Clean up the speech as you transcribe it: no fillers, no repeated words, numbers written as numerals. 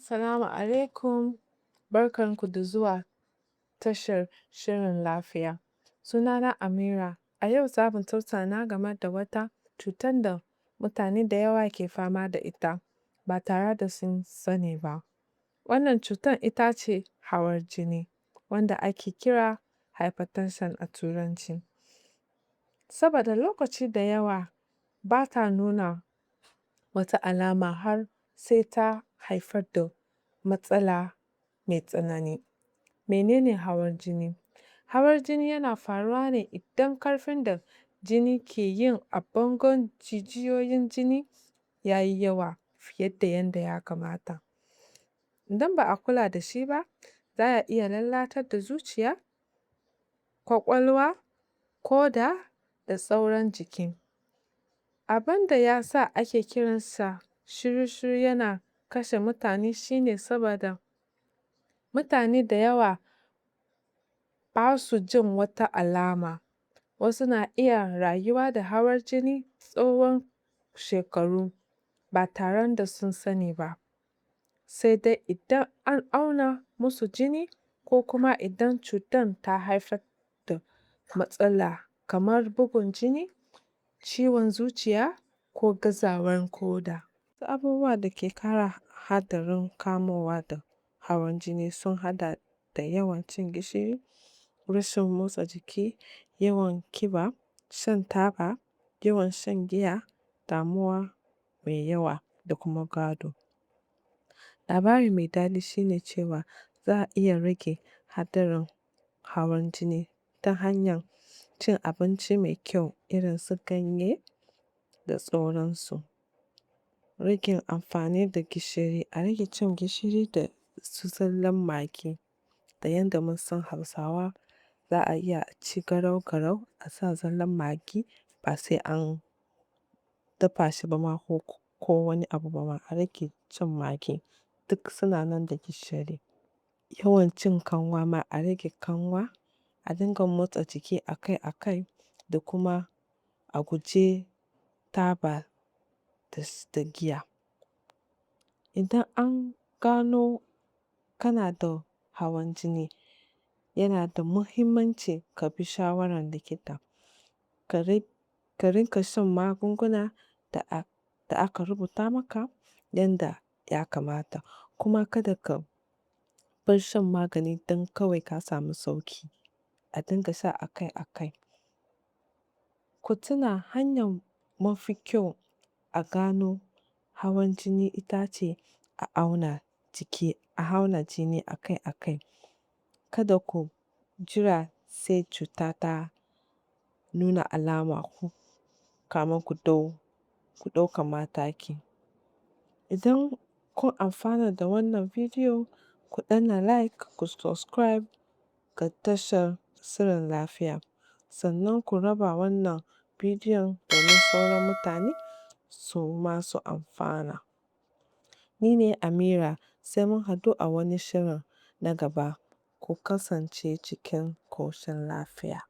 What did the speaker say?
Salamu alaikum, barkanku da zuwa tashar Sirrin Lafia. Sunana Amira. A yau za mu tattauna game da wata cutar da mutane da yawa ke fama da ita ba tare da sun sani ba. Wannan cutar ita ce hawan jini, wanda ake kira Hypertension a Turanci. Saboda lokaci da yawa ba ta nuna wata alama har sai ta haifar da matsala mai tsanani. Menene hawan jini? Hawan jini yana faruwa ne idan ƙarfin da jini ke yi a bangon jijiyoyin jini ya yi yawa fiye da yadda ya kamata. Idan ba a kula da shi ba, za a iya lalatar da zuciya, ƙwaƙwalwa, ƙoda da sauran jiki. Abin da ya sa ake kiransa shiru-shiru yana kashe mutane shine saboda mutane da yawa ba su jin wata alama. Wasu na iya rayuwa da hawan jini tsawon shekaru ba tare da sun sani ba, sai dai idan an auna musu jini ko kuma idan cutar ta haifar da matsala kamar bugun jini, ciwon zuciya ko gazawar ƙoda. Wasu abubuwa da ke ƙara haɗarin kamuwa da hawan jini sun haɗa da yawan cin gishiri, rashin motsa jiki, yawan ƙiba, shan taba, yawan shan giya, damuwa mai yawa da kuma gado. Labari mai daɗi shine cewa za a iya rage haɗarin hawan jini ta hanyar cin abinci mai kyau irin su ganye da sauransu. Rage amfani da gishiri, a rage cin gishiri da su zallan magi. Da yadda mun san Hausawa za a iya ci garau-garau a sa zallan magi ba sai an dafa shi ba ma ko wani abu ba ma, a rage cin magi, duk suna nan da gishiri. Yawan cin kanwa ma a rage kanwa, a dinga motsa jiki akai-akai da kuma a guje taba da giya. Idan an gano kana da hawan jini, yana da muhimmanci ka bi shawarar likita. Ka rinƙa shan magunguna da aka rubuta maka yanda ya kamata, kuma kada ka bar shan magani don kawai ka samu sauƙi. A dinga sha akai-akai. Ku tuna hanyar mafi kyau a gano hawan jini ita ce a auna jini akai-akai. Kada ku jira sai cuta ta nuna alama kamin ku ɗauka mataki. Idan kun amfana da wannan bidiyo, ku danna like, ku subscribe ga tashar Sirrin Lafia. Sannan ku raba wannan bidiyon domin sauran mutane su ma su amfana. Ni ne Amira, sai mun haɗu a wani shirin na gaba. Ku kasance cikin ƙoshin lafiya.